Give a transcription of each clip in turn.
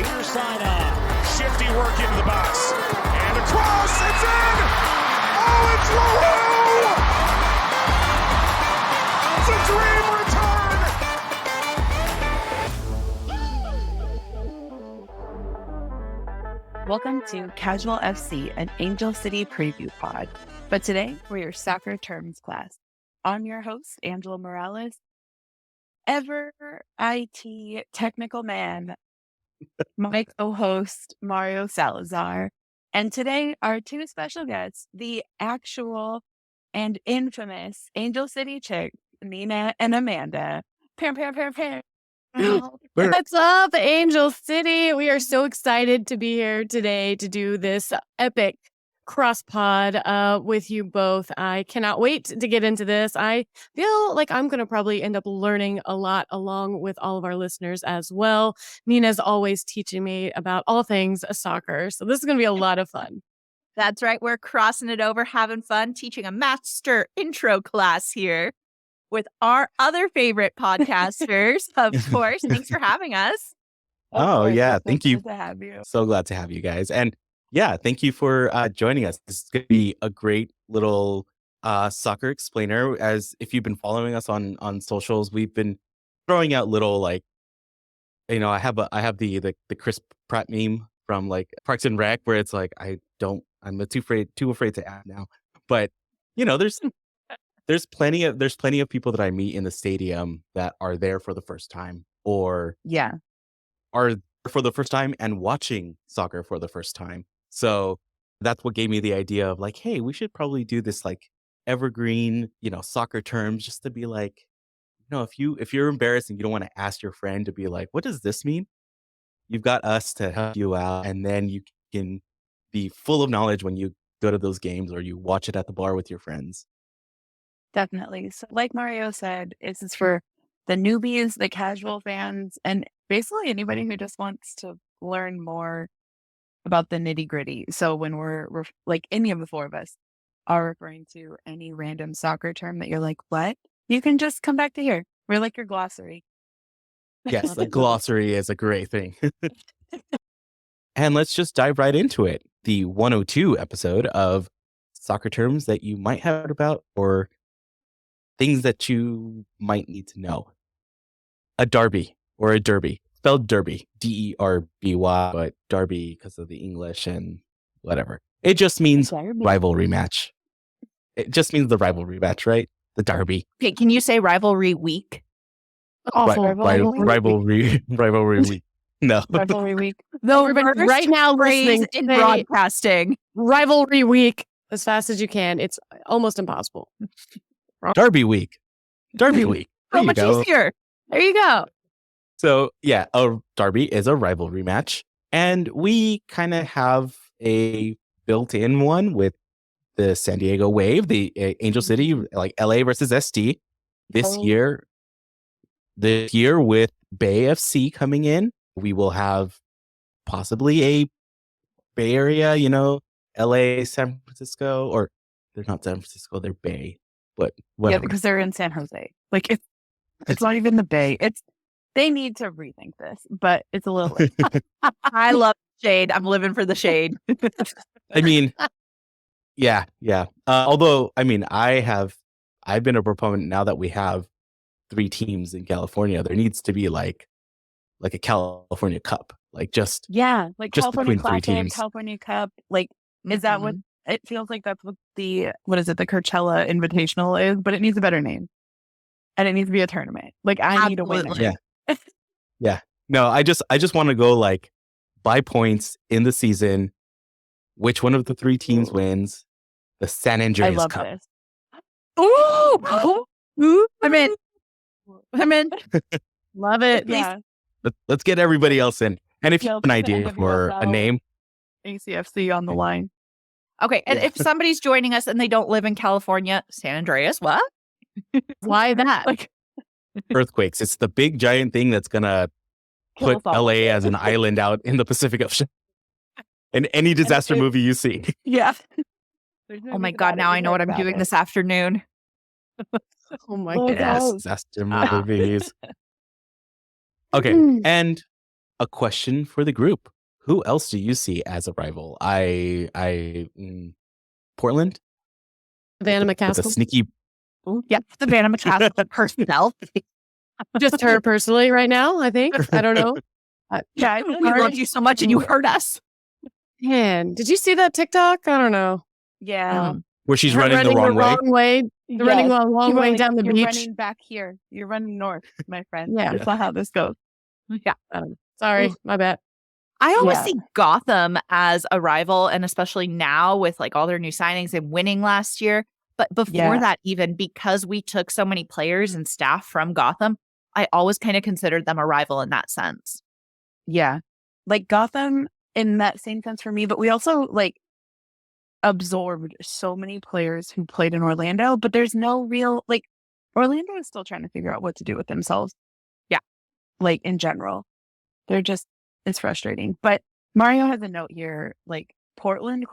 Peter Sina, shifty work into the box. And the cross, it's in! Oh, it's Leroux! It's a dream return! Welcome to Casual FC, an Angel City preview pod. But today, we're your soccer terms class. I'm your host, Angela Morales, ever IT technical man, my co-host, Mario Salazar. And today, our two special guests, the actual and infamous Angel City chicks, Nina and Amanda. Pam. What's up, Angel City? We are so excited to be here today to do this epic cross pod with you both. I cannot wait to get into this. I feel like I'm going to probably end up learning a lot along with all of our listeners as well. Nina's always teaching me about all things soccer, so this is going to be a lot of fun. That's right. We're crossing it over, having fun, teaching a master intro class here with our other favorite podcasters, of course. Thanks for having us. Oh, yeah. Thank you. Good to have you. So glad to have you guys. And yeah, thank you for joining us. This is going to be a great little soccer explainer. As if you've been following us on socials, we've been throwing out little I have the Chris Pratt meme from like Parks and Rec where it's like I'm too afraid to add now. But there's plenty of people that I meet in the stadium that are there for the first time or are for the first time and watching soccer for the first time. So that's what gave me the idea of like, hey, we should probably do this like evergreen, soccer terms just to be like, if you're embarrassed and you don't want to ask your friend to be like, what does this mean? You've got us to help you out, and then you can be full of knowledge when you go to those games or you watch it at the bar with your friends. Definitely. So like Mario said, this is for the newbies, the casual fans, and basically anybody who just wants to learn more about the nitty gritty. So when we're like any of the four of us are referring to any random soccer term that you're like, what? You can just come back to here. We're like your glossary. Yes, the glossary is a great thing. And let's just dive right into it. The 102 episode of soccer terms that you might have heard about or things that you might need to know. A derby or a derby. Spelled derby. D-E-R-B-Y, but derby because of the English and whatever. It just means rivalry match. It just means the rivalry match, right? The derby. Okay, can you say rivalry week? Awful. Rivalry week. No. Rivalry week. No, everybody right now listening in broadcasting. Rivalry week as fast as you can. It's almost impossible. Derby week. Derby week. So much easier. There you go. So yeah, a derby is a rivalry match. And we kind of have a built-in one with the San Diego Wave, the Angel City, like LA versus ST. This year with Bay FC coming in, we will have possibly a Bay Area, LA, San Francisco, or they're not San Francisco, they're Bay, but whatever. Yeah, because they're in San Jose. Like it's not even the Bay. They need to rethink this, but it's a little late. I love shade. I'm living for the shade. I mean, yeah. Although, I mean, I've been a proponent now that we have 3 teams in California. There needs to be like a California Cup, like just like just California between 3 Classic, teams. California Cup. Like, is that what it feels like? That's what the Coachella Invitational is, but it needs a better name, and it needs to be a tournament. Like, I need a winner. Yeah. No, I just want to go like by points in the season. Which one of the 3 teams wins the San Andreas Cup? This. Ooh, I'm in. Love it. Yeah. Let's get everybody else in. And if you have an idea for a name, ACFC on the line. Okay, and if somebody's joining us and they don't live in California, San Andreas, what? Why that? Like earthquakes. It's the big giant thing that's gonna put LA as an island out in the Pacific Ocean. In any disaster movie you see. Yeah. Oh my God, now I know what I'm doing this afternoon. Oh my goodness. Yes, disaster movies. Okay, and a question for the group. Who else do you see as a rival? Portland? Savannah With a McCaskill. sneaky. Yeah, Savannah McCaskill herself. Just her personally right now, I think. I don't know. Yeah, We loved you so much and you hurt us. Man, did you see that TikTok? I don't know. yeah. Where she's Her running the wrong way. They're running the wrong way down the you're beach. running back here. You're running north, my friend. Yeah. That's not how this goes. Yeah. I don't know. Sorry, my bad. I always Yeah. see Gotham as a rival, and especially now with like all their new signings and winning last year. But before that, even because we took so many players and staff from Gotham, I always kind of considered them a rival in that sense. Yeah. Like Gotham in that same sense for me, but we also like absorbed so many players who played in Orlando, but there's no real like Orlando is still trying to figure out what to do with themselves. Yeah. Like in general. They're just it's frustrating. But Mario has a note here, like Portland ?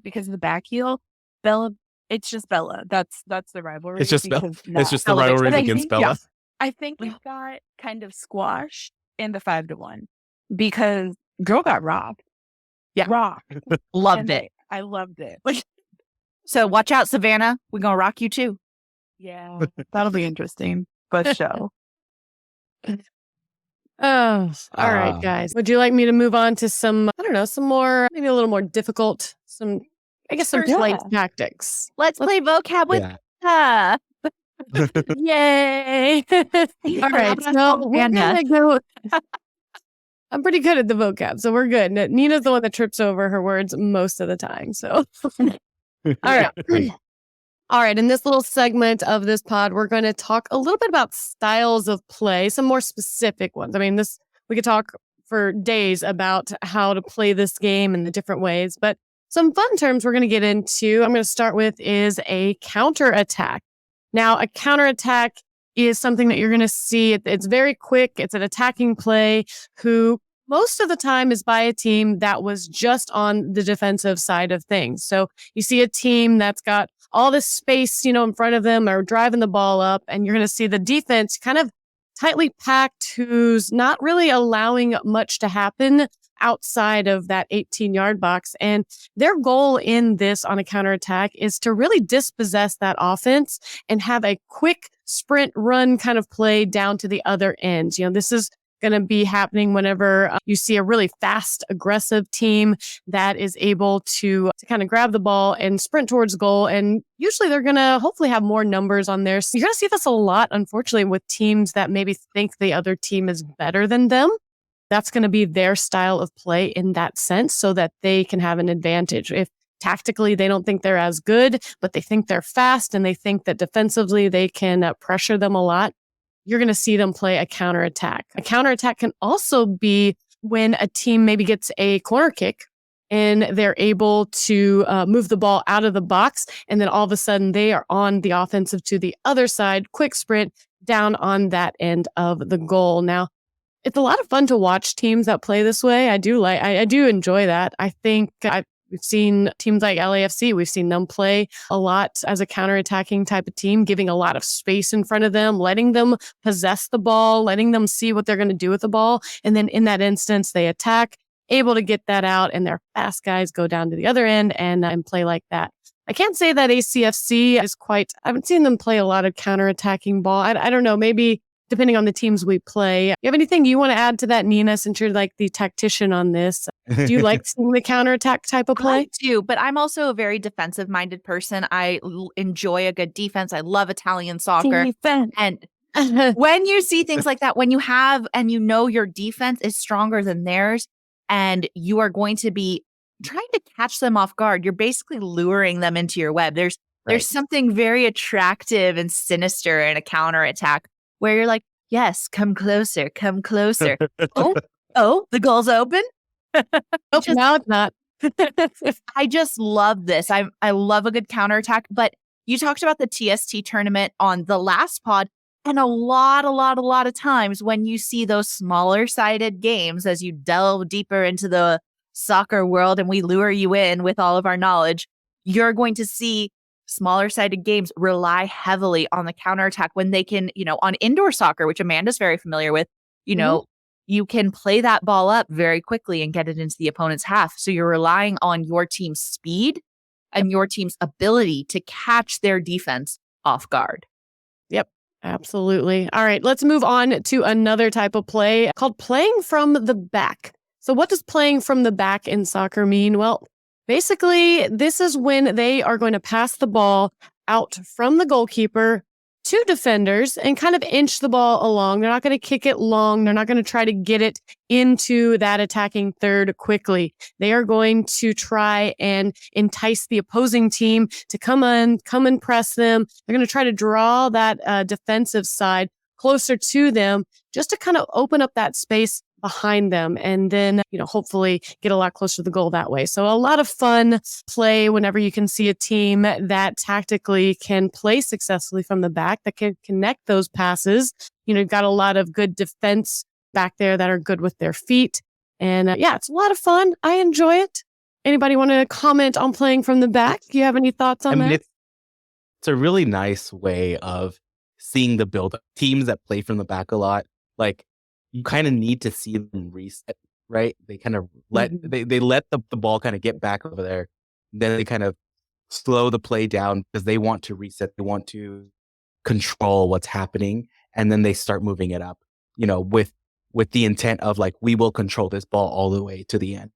Because of the back heel. Bella, it's just Bella. That's the rivalry. It's just Bella. because It's just the Bella- rivalry but I against think- Bella. yeah. I think it got kind of squashed in the 5-1 because girl got robbed. Yeah. Rocked. Loved And it. I loved it. So watch out, Savannah. We're going to rock you too. Yeah. That'll be interesting. But show. Oh, all right, guys. Would you like me to move on to some, I don't know, some more, maybe a little more difficult, some Yeah. play tactics? Let's play vocab with Yeah. Yay! All right, so we're gonna go. I'm pretty good at the vocab, so we're good. Nina's the one that trips over her words most of the time. So, all right. All right. In this little segment of this pod, we're going to talk a little bit about styles of play, some more specific ones. I mean, we could talk for days about how to play this game in the different ways, but some fun terms we're going to get into, I'm going to start with, is a counterattack. Now, a counterattack is something that you're going to see. It's very quick. It's an attacking play who most of the time is by a team that was just on the defensive side of things. So you see a team that's got all this space, in front of them or driving the ball up, and you're going to see the defense kind of tightly packed who's not really allowing much to happen outside of that 18-yard box. And their goal in this on a counterattack is to really dispossess that offense and have a quick sprint run kind of play down to the other end. This is going to be happening whenever you see a really fast, aggressive team that is able to kind of grab the ball and sprint towards goal. And usually they're going to hopefully have more numbers on there. So you're going to see this a lot, unfortunately, with teams that maybe think the other team is better than them. That's going to be their style of play in that sense so that they can have an advantage. If tactically they don't think they're as good, but they think they're fast and they think that defensively they can pressure them a lot, you're going to see them play a counterattack. A counterattack can also be when a team maybe gets a corner kick and they're able to move the ball out of the box. And then all of a sudden they are on the offensive to the other side, quick sprint down on that end of the goal. Now, it's a lot of fun to watch teams that play this way. I do enjoy that. I think we've seen teams like LAFC. We've seen them play a lot as a counterattacking type of team, giving a lot of space in front of them, letting them possess the ball, letting them see what they're going to do with the ball. And then in that instance, they attack, able to get that out, and their fast guys go down to the other end and play like that. I can't say that ACFC is I haven't seen them play a lot of counterattacking ball. I don't know, maybe depending on the teams we play. You have anything you want to add to that, Nina, since you're like the tactician on this? Do you like seeing the counterattack type of play? I do, but I'm also a very defensive-minded person. I enjoy a good defense. I love Italian soccer. Defense. And when you see things like that, when you have and you know your defense is stronger than theirs, and you are going to be trying to catch them off guard, you're basically luring them into your web. There's something very attractive and sinister in a counterattack where you're like, yes, come closer, come closer. oh, the goal's open. Now it's not. I just love this. I love a good counterattack. But you talked about the TST tournament on the last pod, and a lot of times when you see those smaller sided games, as you delve deeper into the soccer world and we lure you in with all of our knowledge, you're going to see smaller sided games rely heavily on the counterattack when they can, on indoor soccer, which Amanda's very familiar with, you can play that ball up very quickly and get it into the opponent's half. So you're relying on your team's speed and your team's ability to catch their defense off guard. Yep, absolutely. All right, let's move on to another type of play called playing from the back. So what does playing from the back in soccer mean? Well, basically, this is when they are going to pass the ball out from the goalkeeper to defenders and kind of inch the ball along. They're not going to kick it long. They're not going to try to get it into that attacking third quickly. They are going to try and entice the opposing team to come and press them. They're going to try to draw that defensive side closer to them just to kind of open up that space behind them and then, hopefully get a lot closer to the goal that way. So a lot of fun play whenever you can see a team that tactically can play successfully from the back, that can connect those passes. You've got a lot of good defense back there that are good with their feet. And it's a lot of fun. I enjoy it. Anybody want to comment on playing from the back? Do you have any thoughts on that? It's a really nice way of seeing the build-up. Teams that play from the back a lot, like, you kind of need to see them reset, right? They kind of let they let the ball kind of get back over there. Then they kind of slow the play down because they want to reset. They want to control what's happening. And then they start moving it up, with the intent of like, we will control this ball all the way to the end.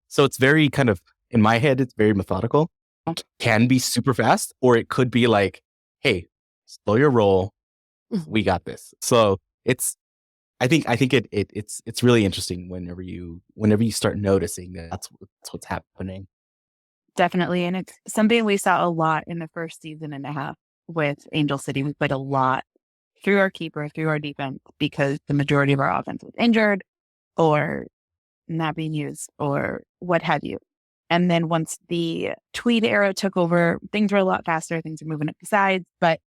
So it's very kind of, in my head, it's very methodical. It can be super fast, or it could be like, hey, slow your roll. We got this. So I think it's really interesting whenever you start noticing that that's what's happening. Definitely. And it's something we saw a lot in the first season and a half with Angel City. We played a lot through our keeper, through our defense, because the majority of our offense was injured or not being used or what have you. And then once the Tweed era took over, things were a lot faster. Things are moving up the sides, but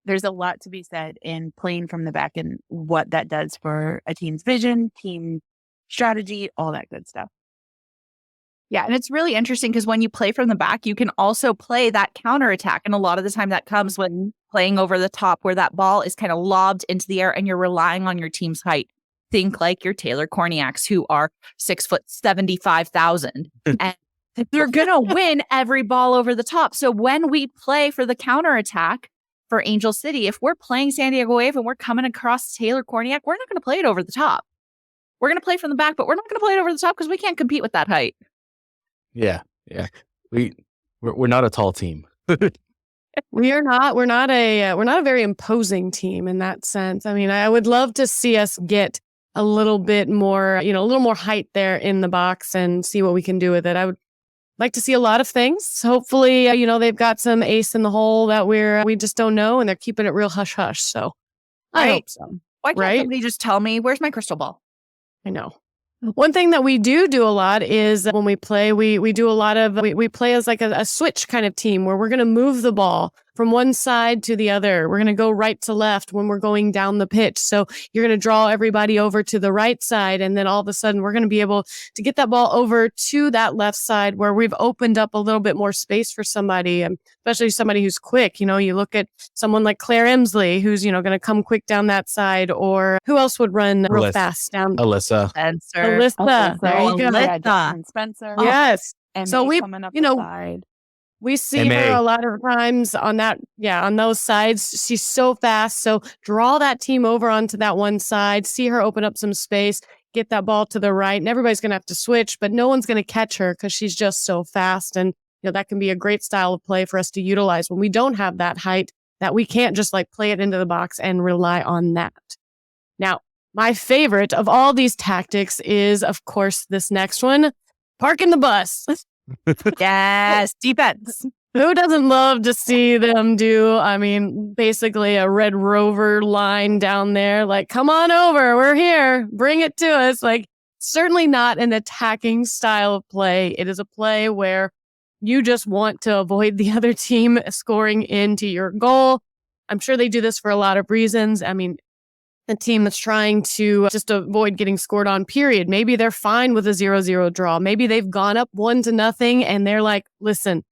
there's a lot to be said in playing from the back and what that does for a team's vision, team strategy, all that good stuff. Yeah, and it's really interesting because when you play from the back, you can also play that counterattack. And a lot of the time that comes when playing over the top where that ball is kind of lobbed into the air and you're relying on your team's height. Think like your Taylor Korniaks, who are 6'75,000. And they're going to win every ball over the top. So when we play for the counterattack, for Angel City, if we're playing San Diego Wave and we're coming across Taylor Korniak, we're not going to play it over the top. We're going to play from the back, but we're not going to play it over the top because we can't compete with that height. Yeah. We're not a tall team. We are not. We're not a very imposing team in that sense. I mean, I would love to see us get a little bit more, a little more height there in the box and see what we can do with it. I would like to see a lot of things. Hopefully, they've got some ace in the hole that we just don't know, and they're keeping it real hush hush. So I hope so. Why can't somebody just tell me, where's my crystal ball? I know. One thing that we do a lot is when we play, we do a lot of, we play as like a switch kind of team where we're going to move the ball from one side to the other. We're going to go right to left when we're going down the pitch. So you're going to draw everybody over to the right side. And then all of a sudden we're going to be able to get that ball over to that left side where we've opened up a little bit more space for somebody, especially somebody who's quick. You look at someone like Claire Emsley, who's, going to come quick down that side, or who else would run real fast down? Alyssa. Alyssa. There you go. Alyssa. Spencer. Yes. And so we, coming up the side. We see her a lot of times on that, on those sides. She's so fast. So draw that team over onto that one side, see her open up some space, get that ball to the right, and everybody's going to have to switch, but no one's going to catch her because she's just so fast. And, that can be a great style of play for us to utilize when we don't have that height, that we can't just like play it into the box and rely on that. Now, my favorite of all these tactics is, of course, this next one, parking the bus. Yes, defense. Who doesn't love to see them do, basically a Red Rover line down there? Like, come on over. We're here. Bring it to us. Like, certainly not an attacking style of play. It is a play where you just want to avoid the other team scoring into your goal. I'm sure they do this for a lot of reasons. A team that's trying to just avoid getting scored on, period. Maybe they're fine with a 0-0 draw. Maybe they've gone up 1-0 and they're like, listen,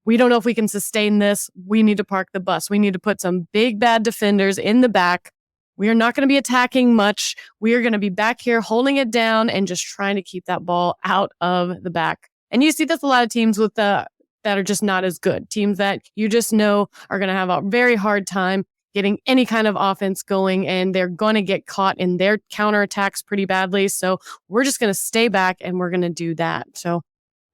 we don't know if we can sustain this. We need to park the bus. We need to put some big bad defenders in the back We are not going to be attacking much. We are going to be back here holding it down and just trying to keep that ball out of the back. And you see this a lot of teams with that are just not as good. Teams that you just know are going to have a very hard time getting any kind of offense going, and they're going to get caught in their counterattacks pretty badly. So we're just going to stay back and we're going to do that. So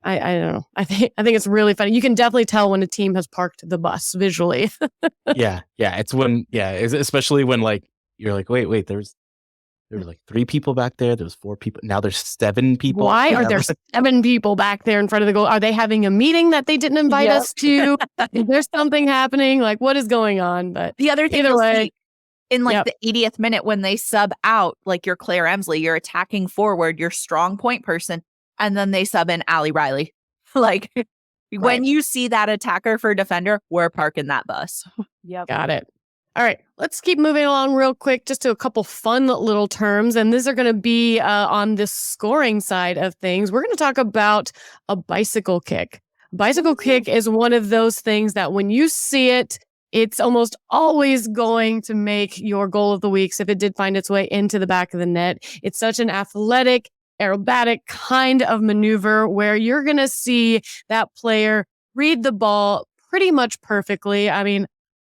I don't know. I think it's really funny. You can definitely tell when a team has parked the bus visually. Yeah. It's when, especially when like, you're like, wait, there were like 3 people back there. There was 4 people. Now there's 7 people. Why are there 7 people back there in front of the goal? Are they having a meeting that they didn't invite us to? Is there something happening? Like, what is going on? But the other thing, either way, in like the 80th minute when they sub out, like you're Claire Emsley, you're attacking forward, your strong point person, and then they sub in Allie Riley. Like when you see that attacker for defender, we're parking that bus. Yep. Got it. All right, let's keep moving along real quick, just to a couple fun little terms. And these are going to be on the scoring side of things. We're going to talk about a bicycle kick. Bicycle kick is one of those things that when you see it, it's almost always going to make your goal of the week if it did find its way into the back of the net. It's such an athletic, aerobatic kind of maneuver where you're going to see that player read the ball pretty much perfectly. I mean,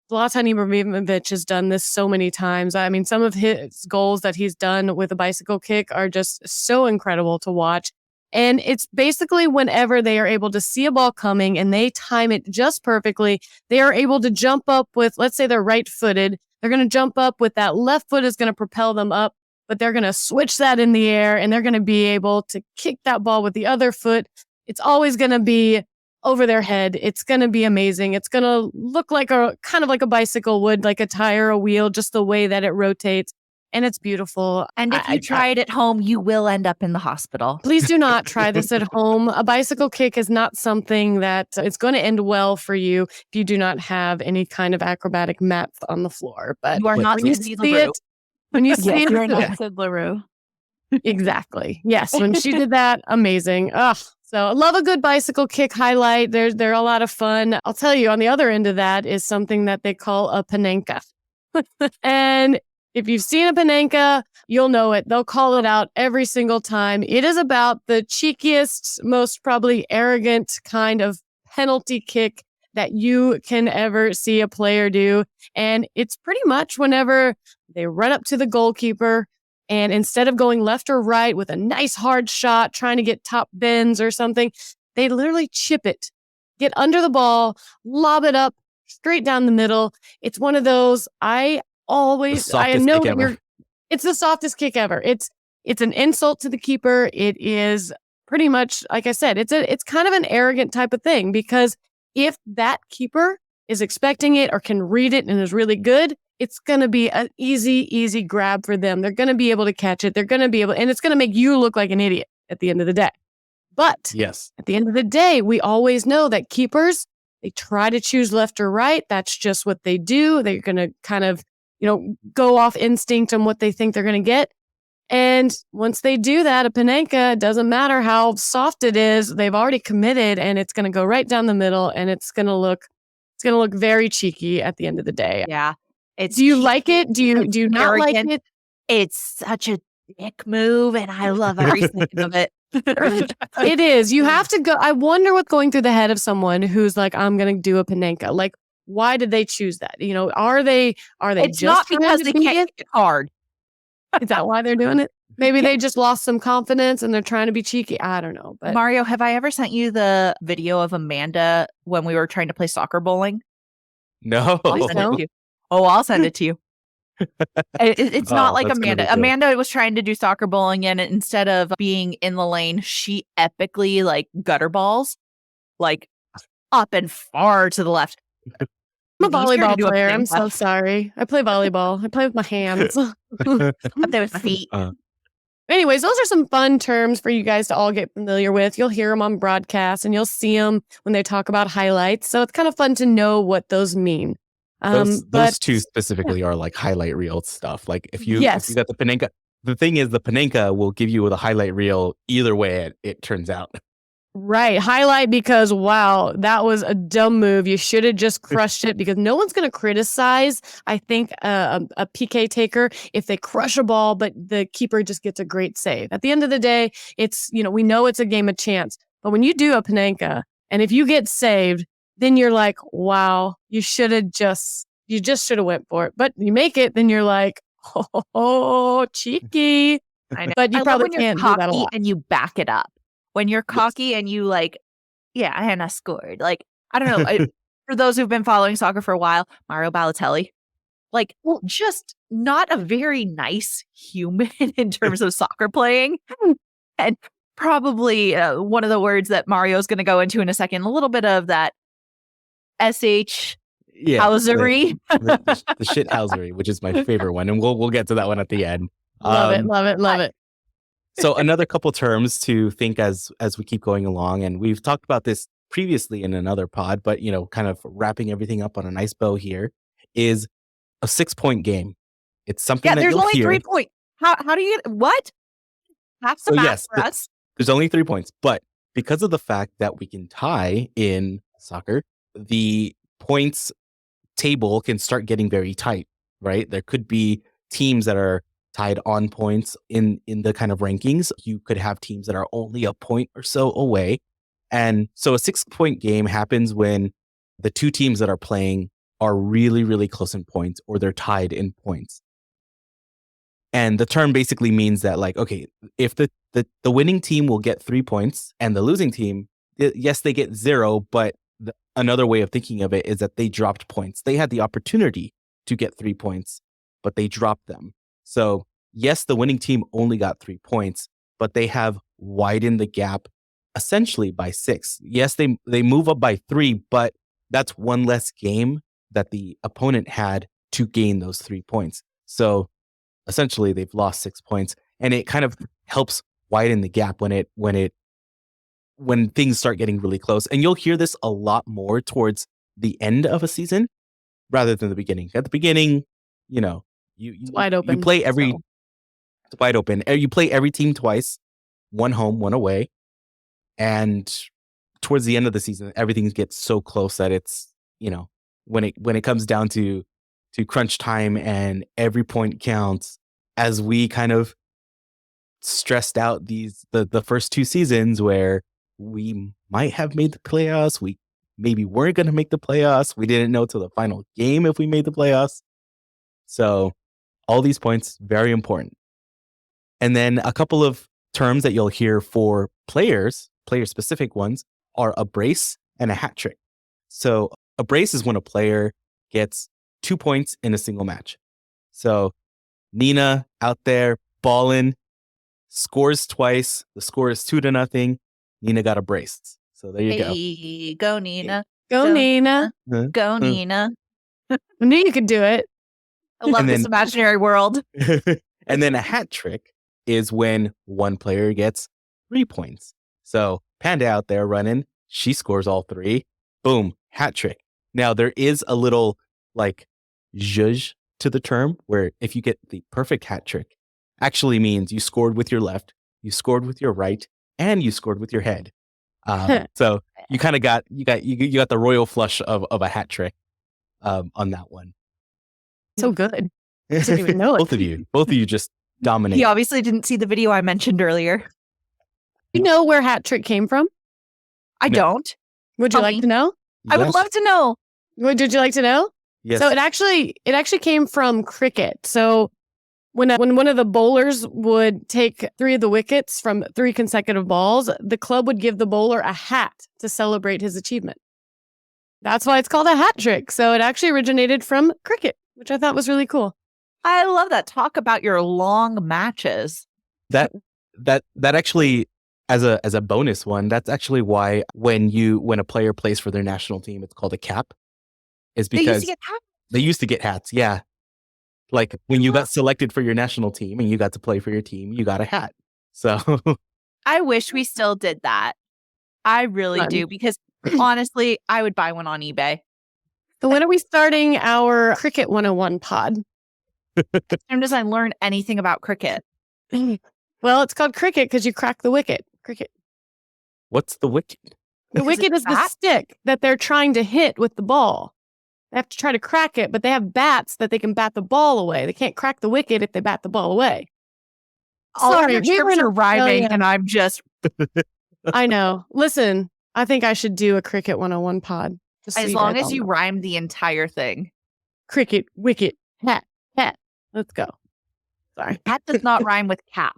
Zlatan Ibrahimovic has done this so many times. I mean, some of his goals that he's done with a bicycle kick are just so incredible to watch. And it's basically whenever they are able to see a ball coming and they time it just perfectly, they are able to jump up with, let's say they're right-footed. They're going to jump up with that left foot is going to propel them up, but they're going to switch that in the air and they're going to be able to kick that ball with the other foot. It's always going to be over their head. It's going to be amazing. It's going to look like a kind of like a bicycle would, like a tire, a wheel, just the way that it rotates. And it's beautiful. And if you try it at home, you will end up in the hospital. Please do not try this at home. A bicycle kick is not something that it's going to end well for you if you do not have any kind of acrobatic mat on the floor. But you are not when you see it, when you see it, you're not Sid LaRue. Exactly. Yes. When she did that, amazing. Ugh. So I love a good bicycle kick highlight. They're a lot of fun. I'll tell you, on the other end of that is something that they call a panenka. And if you've seen a panenka, you'll know it. They'll call it out every single time. It is about the cheekiest, most probably arrogant kind of penalty kick that you can ever see a player do. And it's pretty much whenever they run up to the goalkeeper, and instead of going left or right with a nice hard shot, trying to get top bins or something, they literally chip it, get under the ball, lob it up straight down the middle. It's one of those, it's the softest kick ever. It's an insult to the keeper. It is pretty much, like I said, it's kind of an arrogant type of thing, because if that keeper is expecting it or can read it and is really good, it's going to be an easy grab for them. They're going to be able to catch it. They're going to be able, and it's going to make you look like an idiot at the end of the day. But yes, at the end of the day, we always know that keepers, they try to choose left or right. That's just what they do. They're going to kind of, go off instinct on what they think they're going to get. And once they do that, a panenka, it doesn't matter how soft it is, they've already committed, and it's going to go right down the middle, and it's going to look very cheeky at the end of the day. Yeah. Do you like it? Do you not arrogant. like it? It's such a dick move, and I love every second of it. It is. You have to go. I wonder what's going through the head of someone who's like, I'm going to do a panenka. Like, why did they choose that? Are they It's just not because they can't get hard. Is that why they're doing it? Maybe they just lost some confidence and they're trying to be cheeky. I don't know. But Mario, have I ever sent you the video of Amanda when we were trying to play soccer bowling? No. I'll send it to you. Oh, I'll send it to you. It's not like Amanda. Amanda was trying to do soccer bowling, and instead of being in the lane, she epically gutter balls, up and far to the left. I'm a volleyball player. I'm so sorry. I play volleyball. I play with my hands. Up there with my feet. Anyways, those are some fun terms for you guys to all get familiar with. You'll hear them on broadcast and you'll see them when they talk about highlights. So it's kind of fun to know what those mean. Those two specifically are like highlight reel stuff. Like if you got the panenka, the thing is the panenka will give you the highlight reel either way it turns out. Right. Highlight because, wow, that was a dumb move. You should have just crushed it because no one's going to criticize, I think, a PK taker if they crush a ball, but the keeper just gets a great save. At the end of the day, it's, we know it's a game of chance. But when you do a Panenka and if you get saved, then you're like, wow, you should have just went for it. But you make it, then you're like, oh, cheeky. I know. But you I love probably when you're can't do that a cocky lot. and you back it up. When you're cocky and you like, yeah, Hannah scored. Like, I don't know. For those who've been following soccer for a while, Mario Balotelli, like, just not a very nice human in terms of soccer playing. And probably one of the words that Mario's going to go into in a second, a little bit of that Shithousery. The Shithousery, which is my favorite one. And we'll get to that one at the end. Love it. So another couple terms to think as we keep going along, and we've talked about this previously in another pod, but kind of wrapping everything up on a nice bow here, is a 6-point game. It's something that there's you'll only hear. 3 points. How do you get what? Have some math for us. There's only 3 points, but because of the fact that we can tie in soccer, the points table can start getting very tight, right? There could be teams that are tied on points in the kind of rankings. You could have teams that are only a point or so away. And so a 6-point game happens when the two teams that are playing are really, really close in points or they're tied in points. And the term basically means that, like, okay, if the winning team will get 3 points and the losing team, yes, they get 0, but another way of thinking of it is that they dropped points. They had the opportunity to get 3 points, but they dropped them. So yes, the winning team only got 3 points, but they have widened the gap essentially by 6. Yes, they move up by 3, but that's one less game that the opponent had to gain those 3 points. So essentially they've lost 6 points, and it kind of helps widen the gap when things start getting really close. And you'll hear this a lot more towards the end of a season rather than the beginning. At the beginning, it's wide open. You play it's wide open. You play every team twice, one home, one away. And towards the end of the season, everything gets so close that it's, when it comes down to crunch time and every point counts, as we kind of stressed out the first 2 seasons where we might have made the playoffs. We maybe weren't going to make the playoffs. We didn't know till the final game if we made the playoffs. So all these points, very important. And then a couple of terms that you'll hear for player-specific ones are a brace and a hat trick. So a brace is when a player gets 2 points in a single match. So Nina out there balling, scores twice. The score is 2-0. Nina got a brace. So there you go. Hey, go Nina. Go Nina. Go Nina. I knew you could do it. I love this imaginary world. And then a hat trick is when one player gets 3 points. So Panda out there running, she scores all 3. Boom, hat trick. Now there is a little like zhuzh to the term where if you get the perfect hat trick, actually means you scored with your left, you scored with your right, and you scored with your head. So you kind of got the royal flush of a hat trick on that one. So good. I didn't even know it. Both of you just dominate. He obviously didn't see the video I mentioned earlier. You know where hat trick came from? I don't. Would you like to know? I would love to know. Would you like to know? Yes. So it actually came from cricket. So when one of the bowlers would take 3 of the wickets from 3 consecutive balls, the club would give the bowler a hat to celebrate his achievement. That's why it's called a hat trick. So it actually originated from cricket, which I thought was really cool. I love that. Talk about your long matches. That actually, as a bonus one, that's actually why when a player plays for their national team, it's called a cap. Is because they used to get hats. Yeah. Like when you got selected for your national team and you got to play for your team, you got a hat. So I wish we still did that. I really do, because honestly, I would buy one on eBay. So when are we starting our Cricket 101 pod? When does I learn anything about cricket? Well, it's called cricket because you crack the wicket. Cricket. What's the wicket? The Because wicket it's is the bat? stick that they're trying to hit with the ball. They have to try to crack it, but they have bats that they can bat the ball away. They can't crack the wicket if they bat the ball away. All of Sorry, your we were terms in are rhyming, Australia. and I'm just I know. Listen, I think I should do a Cricket 101 pod. Just so as you long guys as all you know. rhyme the entire thing. Cricket, wicket, hat, hat. Let's go. Sorry. Cat does not rhyme with cap.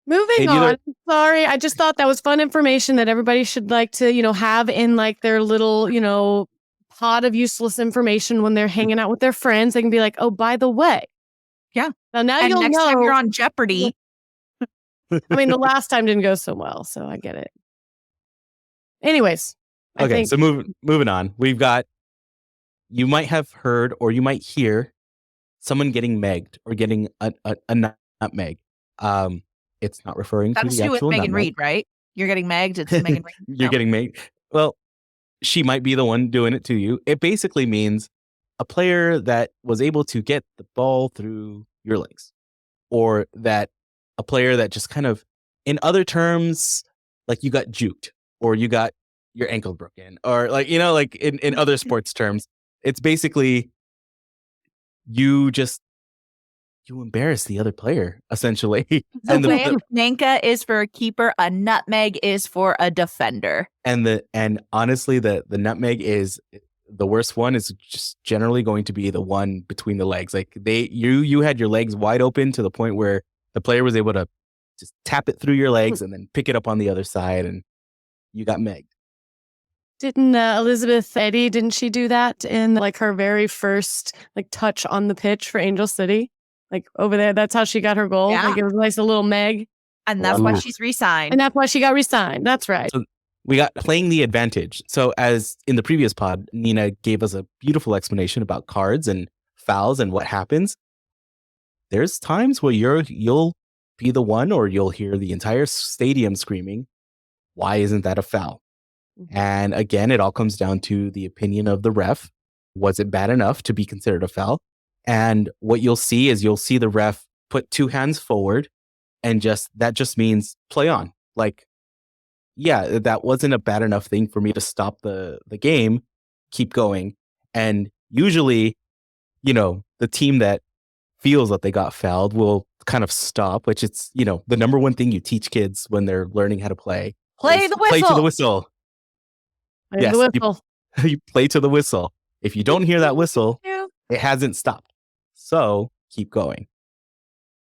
Moving Hey, neither- on. Sorry, I just thought that was fun information that everybody should like to, have in like their little, pod of useless information when they're hanging out with their friends. They can be like, "Oh, by the way." Yeah. Now And you'll next know. time you're on Jeopardy, I mean, the last time didn't go so well, so I get it. Anyways, I Okay, think so moving on. We've got, you might have heard or you might hear someone getting megged or getting a nutmeg. It's not referring to that's the you with actual Megan nutmeg. Reed, right? You're getting megged. It's Megan Reed. You're No. getting megged. Well, she might be the one doing it to you. It basically means a player that was able to get the ball through your legs, or that a player that just kind of, in other terms, like you got juked or you got your ankle broken, or like, like in other sports terms, it's basically you embarrass the other player, essentially. The And way Nanka is for a keeper, a nutmeg is for a defender. and honestly, the nutmeg is the worst one. Is just generally going to be the one between the legs. Like you had your legs wide open to the point where the player was able to just tap it through your legs and then pick it up on the other side, and you got megged. didn't Elizabeth Eddy, didn't she do that in like her very first like touch on the pitch for Angel City? Like over there, that's how she got her goal. Yeah. Like it was nice, a little Meg. And that's why Ooh. she's re-signed. And that's why she got re-signed. That's right. So we got playing the advantage. So as in the previous pod, Nina gave us a beautiful explanation about cards and fouls and what happens. There's times where you'll be the one, or you'll hear the entire stadium screaming, "Why isn't that a foul?" And again, it all comes down to the opinion of the ref. Was it bad enough to be considered a foul? And what you'll see is the ref put two hands forward, and that just means play on. Like, yeah, that wasn't a bad enough thing for me to stop the game, keep going. And usually, the team that feels that they got fouled will kind of stop, which it's, the number one thing you teach kids when they're learning how to play. Play is the Play to the whistle. whistle. Play Yes, the whistle. You play to the whistle. If you don't hear that whistle, it hasn't stopped. So keep going.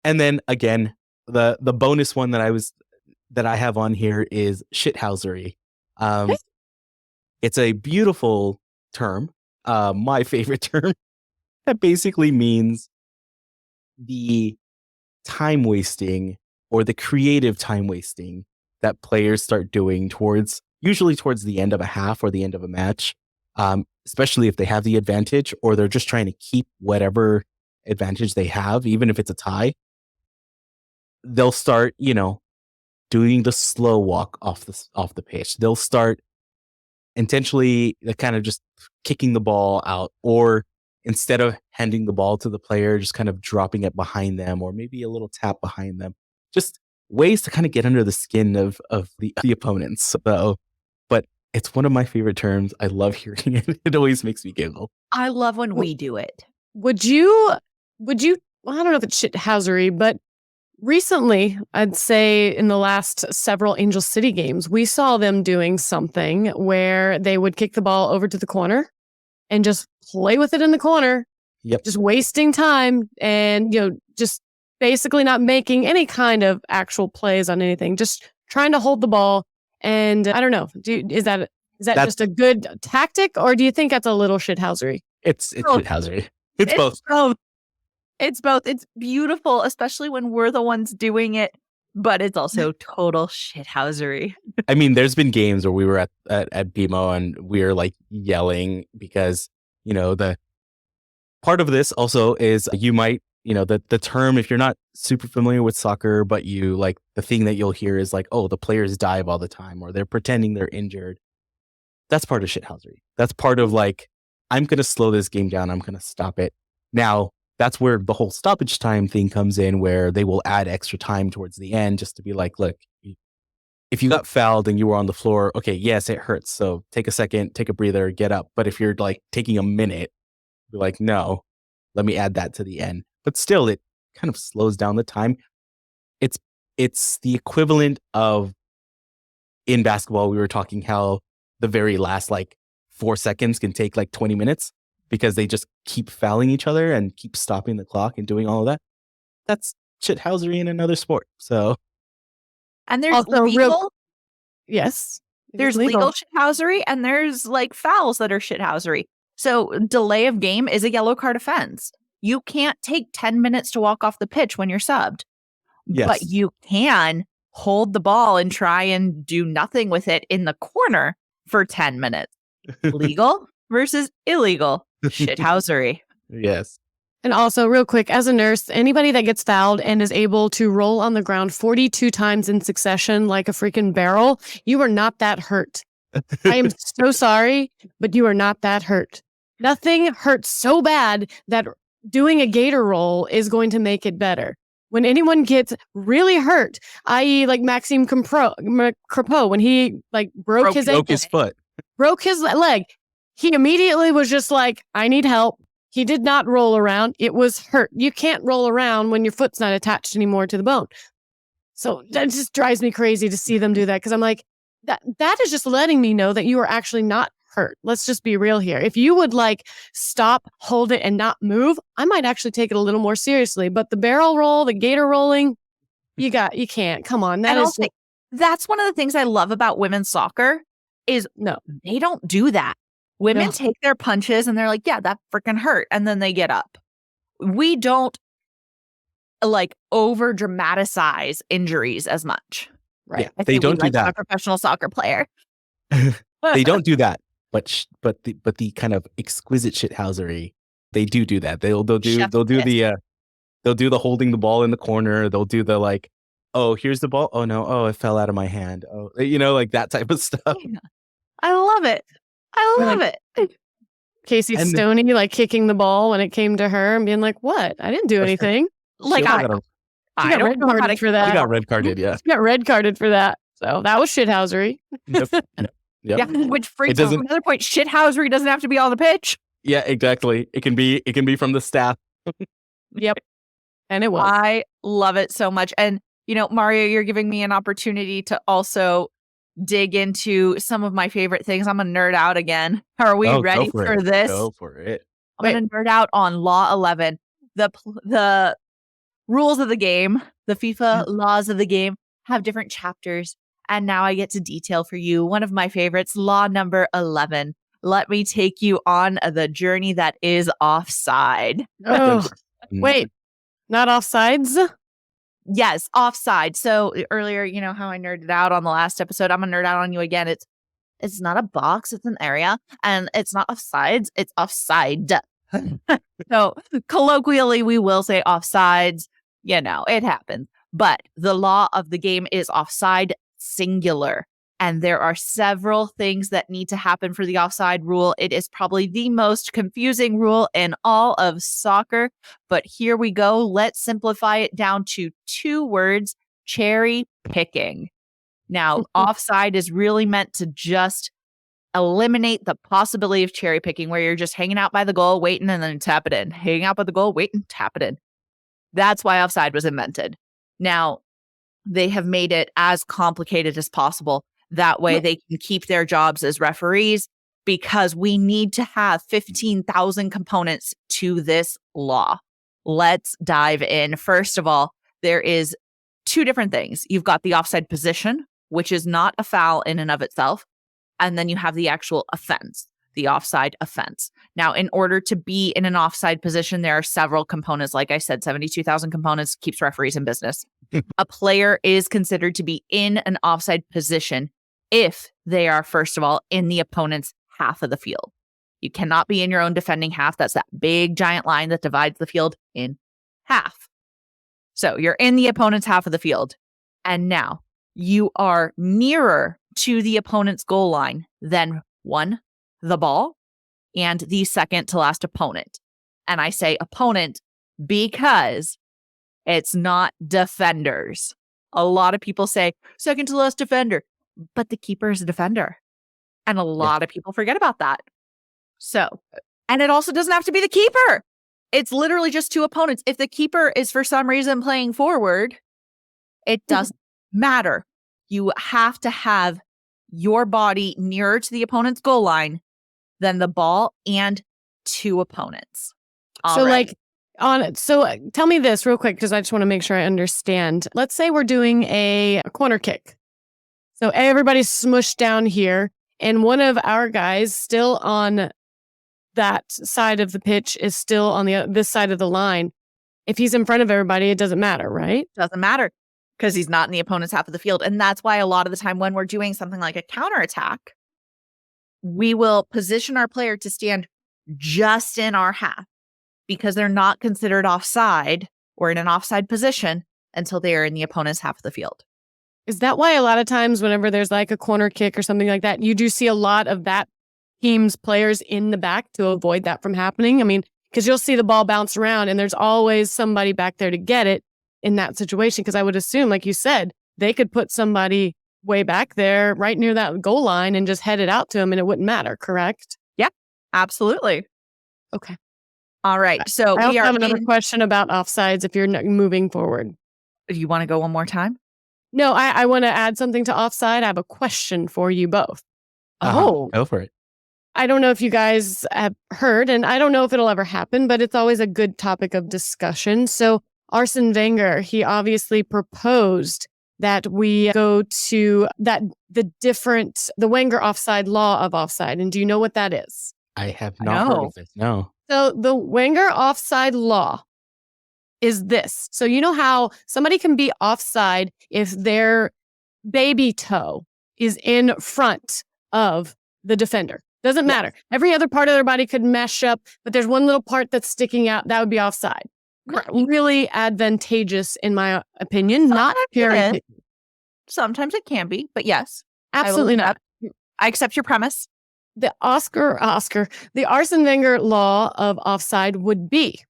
And then again, the bonus one that I have on here is shithousery. It's a beautiful term, my favorite term, that basically means the time wasting or the creative time wasting that players start doing usually towards the end of a half or the end of a match, especially if they have the advantage or they're just trying to keep whatever advantage they have, even if it's a tie. They'll start, doing the slow walk off the pitch. They'll start intentionally kind of just kicking the ball out, or instead of handing the ball to the player, just kind of dropping it behind them, or maybe a little tap behind them. Just ways to kind of get under the skin of the opponents. So, but it's one of my favorite terms. I love hearing it. It always makes me giggle. I love when we do it. Would you, well, I don't know if it's shithousery, but recently, I'd say in the last several Angel City games, we saw them doing something where they would kick the ball over to the corner and just play with it in the corner. Yep. Just wasting time and, just basically not making any kind of actual plays on anything, just trying to hold the ball. And I don't know, is that just a good tactic, or do you think that's a little shithousery? It's shithousery. It's both. It's both. It's beautiful, especially when we're the ones doing it, but it's also total shithousery. I mean, there's been games where we were at BMO and we were like yelling because, the part of this also is you might, the term, if you're not super familiar with soccer, but you like the thing that you'll hear is like, oh, the players dive all the time, or they're pretending they're injured. That's part of shithousery. That's part of like, I'm going to slow this game down. I'm going to stop it. Now, that's where the whole stoppage time thing comes in, where they will add extra time towards the end just to be like, look, if you got fouled and you were on the floor, okay, yes, it hurts. So take a second, take a breather, get up. But if you're like taking a minute, you're like, no, let me add that to the end. But still, it kind of slows down the time. It's the equivalent of in basketball, we were talking how the very last like 4 seconds can take like 20 minutes because they just keep fouling each other and keep stopping the clock and doing all of that. That's shithousery in another sport. So, And there's Also, legal. Yes. it is There's legal shithousery, and there's like fouls that are shithousery. So delay of game is a yellow card offense. You can't take 10 minutes to walk off the pitch when you're subbed, yes. but you can hold the ball and try and do nothing with it in the corner for 10 minutes. Legal versus illegal shithousery. Yes. And also, real quick, as a nurse, anybody that gets fouled and is able to roll on the ground 42 times in succession like a freaking barrel, you are not that hurt. I am so sorry, but you are not that hurt. Nothing hurts so bad that doing a gator roll is going to make it better. When anyone gets really hurt, i.e. like Maxime Crepeau, when he like broke his foot, broke his leg, he immediately was just like, I need help. He did not roll around. It was hurt. You can't roll around when your foot's not attached anymore to the bone. So that just drives me crazy to see them do that, because I'm like, that is just letting me know that you are actually not hurt. Let's just be real here. If you would like stop, hold it, and not move, I might actually take it a little more seriously. But the barrel roll, the gator rolling, you can't. Come on. That's one of the things I love about women's soccer is no, they don't do that. Women No. take their punches and they're like, yeah, that freaking hurt. And then they get up. We don't like over dramatize injuries as much. right. Yeah, I they think don't we do like that. a professional soccer player. They don't do that. But the kind of exquisite shithousery, they do that. They'll do the holding the ball in the corner. They'll do the like, oh, here's the ball. Oh no, oh, it fell out of my hand. Oh, like that type of stuff. Yeah. I love it. I love it. Casey And- Stoney like kicking the ball when it came to her and being like, what? I didn't do anything. Like She I got got don't red know how carded to for that. She got red carded, yeah. She got red carded for that. So that was shithousery. Yep. Yeah, which freaks It out doesn't- another point. Shithousery doesn't have to be on the pitch. Yeah, exactly. It can be from the staff. Yep. And it was. I love it so much. And, Mario, you're giving me an opportunity to also dig into some of my favorite things. I'm going to nerd out again. Are we ready for this? Go for it. I'm going to nerd out on Law 11. The rules of the game, the FIFA laws of the game have different chapters. And now I get to detail for you one of my favorites, law number 11. Let me take you on the journey that is offside. Oh, wait, not offsides? Yes, offside. So earlier, how I nerded out on the last episode, I'm going to nerd out on you again. It's not a box, it's an area. And it's not offsides, it's offside. So colloquially, we will say offsides. It happens. But the law of the game is offside singular. And there are several things that need to happen for the offside rule. It is probably the most confusing rule in all of soccer. But here we go. Let's simplify it down to 2 words: cherry picking. Now, offside is really meant to just eliminate the possibility of cherry picking, where you're just hanging out by the goal, waiting, and then tap it in. Hanging out by the goal, waiting, tap it in. That's why offside was invented. Now, they have made it as complicated as possible. That way they can keep their jobs as referees, because we need to have 15,000 components to this law. Let's dive in. First of all, there is 2 different things. You've got the offside position, which is not a foul in and of itself. And then you have the actual offense, the offside offense. Now, in order to be in an offside position, there are several components. Like I said, 72,000 components keeps referees in business. A player is considered to be in an offside position if they are, first of all, in the opponent's half of the field. You cannot be in your own defending half. That's that big giant line that divides the field in half. So you're in the opponent's half of the field. And now you are nearer to the opponent's goal line than the ball, and the second to last opponent. And I say opponent because it's not defenders. A lot of people say second to last defender, but the keeper is a defender. And a lot of people forget about that. So, and it also doesn't have to be the keeper. It's literally just two opponents. If the keeper is for some reason playing forward, it doesn't matter. You have to have your body nearer to the opponent's goal line than the ball and two opponents. So tell me this real quick, because I just want to make sure I understand. Let's say we're doing a corner kick. So everybody's smushed down here, and one of our guys still on that side of the pitch is still on this side of the line. If he's in front of everybody, it doesn't matter, right? Doesn't matter, because he's not in the opponent's half of the field. And that's why a lot of the time when we're doing something like a counterattack, we will position our player to stand just in our half, because they're not considered offside or in an offside position until they are in the opponent's half of the field. Is that why a lot of times whenever there's like a corner kick or something like that, you do see a lot of that team's players in the back to avoid that from happening? I mean, because you'll see the ball bounce around and there's always somebody back there to get it in that situation. Because I would assume, like you said, they could put somebody way back there right near that goal line and just head it out to them and it wouldn't matter, correct? Yeah, absolutely. Okay. All right. So I also have another question about offsides if you're moving forward. Do you want to go one more time? No, I want to add something to offside. I have a question for you both. Go for it. I don't know if you guys have heard, and I don't know if it'll ever happen, but it's always a good topic of discussion. So Arsene Wenger, he obviously proposed that we go to the Wenger offside law of offside. And do you know what that is? I have not heard of it. No. So the Wenger offside law is this. So you know how somebody can be offside if their baby toe is in front of the defender. Doesn't matter. Every other part of their body could mesh up, but there's one little part that's sticking out. That would be offside. Really advantageous, in my opinion. Not very. Sometimes it can be, but yes. Absolutely not. I accept your premise. The Arsene Wenger law of offside would be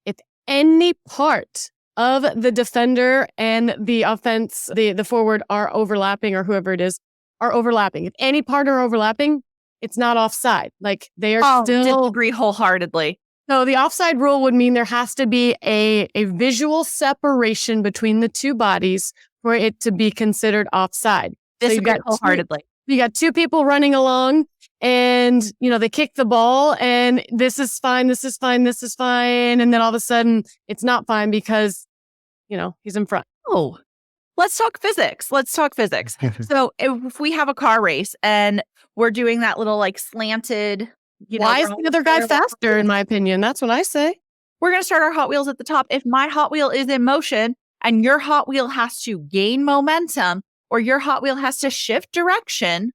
if any part of the defender and the offense, the forward are overlapping, or whoever it is, are overlapping. If any part are overlapping, it's not offside. Like they are still... disagree wholeheartedly. So the offside rule would mean there has to be a visual separation between the two bodies for it to be considered offside. Disagree wholeheartedly. You got two people running along and, they kick the ball and this is fine, this is fine, this is fine. And then all of a sudden it's not fine because, he's in front. Oh, let's talk physics. So if we have a car race and we're doing that little slanted, why is the other guy faster, in my opinion? That's what I say. We're going to start our Hot Wheels at the top. If my Hot Wheel is in motion and your Hot Wheel has to gain momentum, or your Hot Wheel has to shift direction,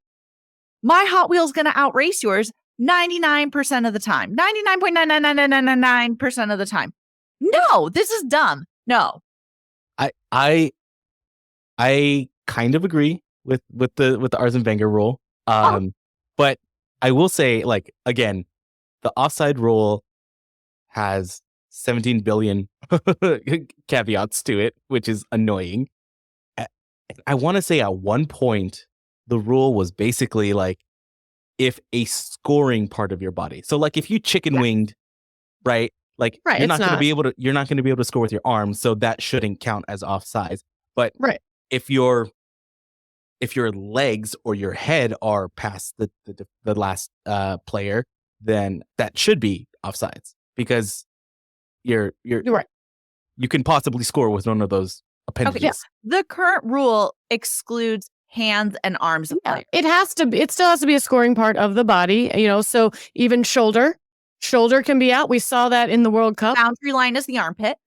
my Hot Wheel is going to outrace yours 99% of the time. 99.99999% of the time. No, this is dumb. No. I kind of agree with the Arsene Wenger rule. But I will say, again, the offside rule has 17 billion caveats to it, which is annoying. I want to say at one point, the rule was basically if a scoring part of your body. So if you chicken winged, right? You're not going to be able to score with your arms. So that shouldn't count as offsides. But if your legs or your head are past the last player, then that should be offsides, because you're right. You can possibly score with one of those appendages. Okay, yeah. The current rule excludes hands and arms. Yeah, it still has to be a scoring part of the body, so even shoulder can be out. We saw that in the World Cup. Boundary line is the armpit.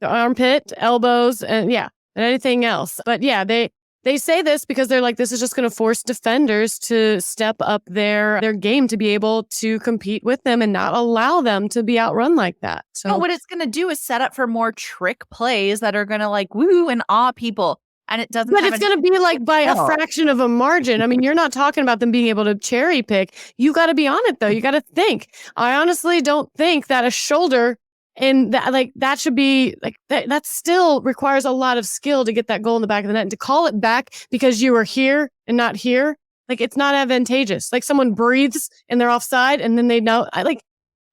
The armpit, elbows, and anything else. But they say this because they're this is just going to force defenders to step up their game to be able to compete with them and not allow them to be outrun like that. So what it's going to do is set up for more trick plays that are going to woo and awe people. And it doesn't. But it's going to be by a fraction of a margin. I mean, you're not talking about them being able to cherry pick. You got to be on it though. You got to think. I honestly don't think that a shoulder And that should be that still requires a lot of skill to get that goal in the back of the net, and to call it back because you were here and not here. It's not advantageous. Someone breathes and they're offside and then they know.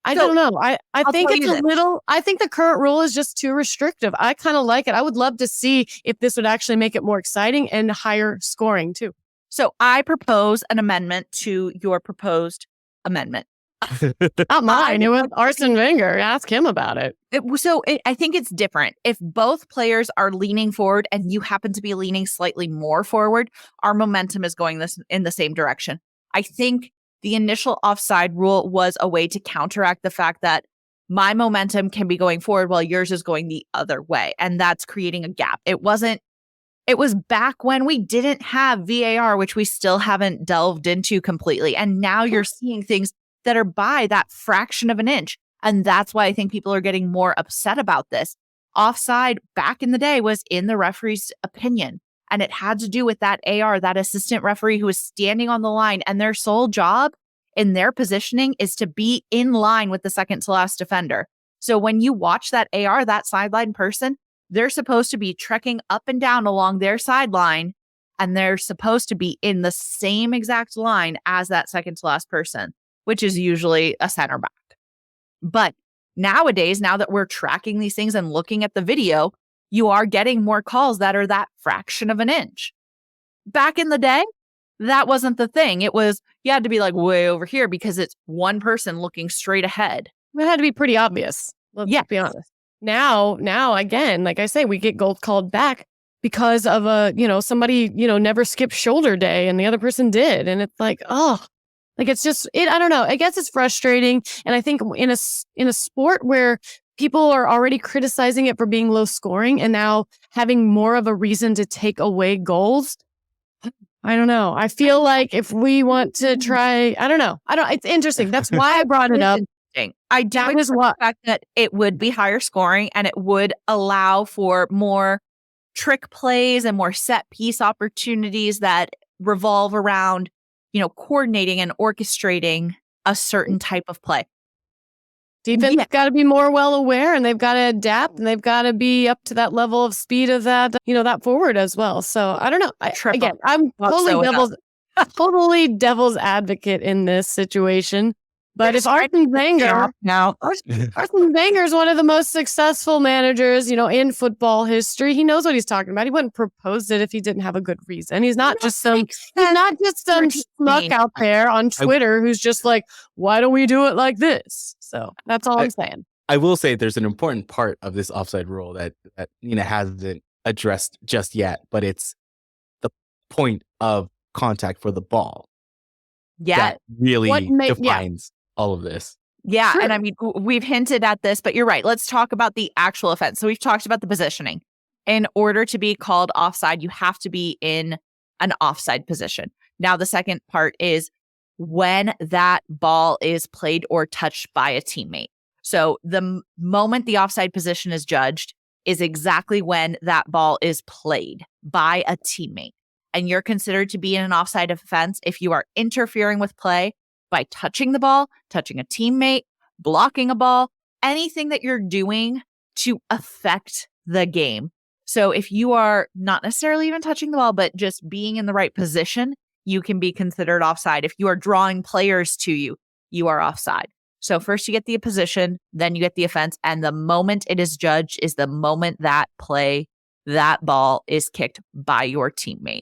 I don't know. I think it's a little, I think the current rule is just too restrictive. I kind of like it. I would love to see if this would actually make it more exciting and higher scoring too. So I propose an amendment to your proposed amendment. Not mine. It was Arsene Wenger. Ask him about it. I think it's different. If both players are leaning forward and you happen to be leaning slightly more forward, our momentum is going in the same direction. I think the initial offside rule was a way to counteract the fact that my momentum can be going forward while yours is going the other way. And that's creating a gap. It was back when we didn't have VAR, which we still haven't delved into completely. And now you're seeing things that are by that fraction of an inch. And that's why I think people are getting more upset about this. Offside back in the day was in the referee's opinion. And it had to do with that AR, that assistant referee who was standing on the line. And their sole job in their positioning is to be in line with the second to last defender. So when you watch that AR, that sideline person, they're supposed to be trekking up and down along their sideline. And they're supposed to be in the same exact line as that second to last person, which is usually a center back. But nowadays, now that we're tracking these things and looking at the video, you are getting more calls that are that fraction of an inch. Back in the day, that wasn't the thing. It was, you had to be way over here because it's one person looking straight ahead. It had to be pretty obvious. Let's be honest. Now, again, like I say, we get goals called back because of somebody, never skipped shoulder day and the other person did. And it's it's just I don't know. I guess it's frustrating. And I think in a sport where people are already criticizing it for being low scoring and now having more of a reason to take away goals, I don't know. I feel like if we want to try, I don't know. It's interesting. That's why I brought it up. I do like the fact that it would be higher scoring and it would allow for more trick plays and more set piece opportunities that revolve around coordinating and orchestrating a certain type of play. Defense got to be more well aware, and they've got to adapt, and they've got to be up to that level of speed of that, that forward as well. So I don't know. I'm totally devil's advocate in this situation. But if Arsene Wenger, Arsene Wenger is one of the most successful managers, in football history. He knows what he's talking about. He wouldn't propose it if he didn't have a good reason. He's not just some schmuck out there on Twitter who's just like, why don't we do it like this? So that's all I'm saying. I will say there's an important part of this offside rule that Nina hasn't addressed just yet, but it's the point of contact for the ball. Yeah, that really defines all of this. Yeah, sure. And I mean, we've hinted at this, but you're right. Let's talk about the actual offense. So we've talked about the positioning. In order to be called offside, you have to be in an offside position. Now, the second part is when that ball is played or touched by a teammate. So the moment the offside position is judged is exactly when that ball is played by a teammate. And you're considered to be in an offside offense if you are interfering with play by touching the ball, touching a teammate, blocking a ball, anything that you're doing to affect the game. So if you are not necessarily even touching the ball, but just being in the right position, you can be considered offside. If you are drawing players to you, you are offside. So first you get the position, then you get the offense. And the moment it is judged is the moment that ball is kicked by your teammate.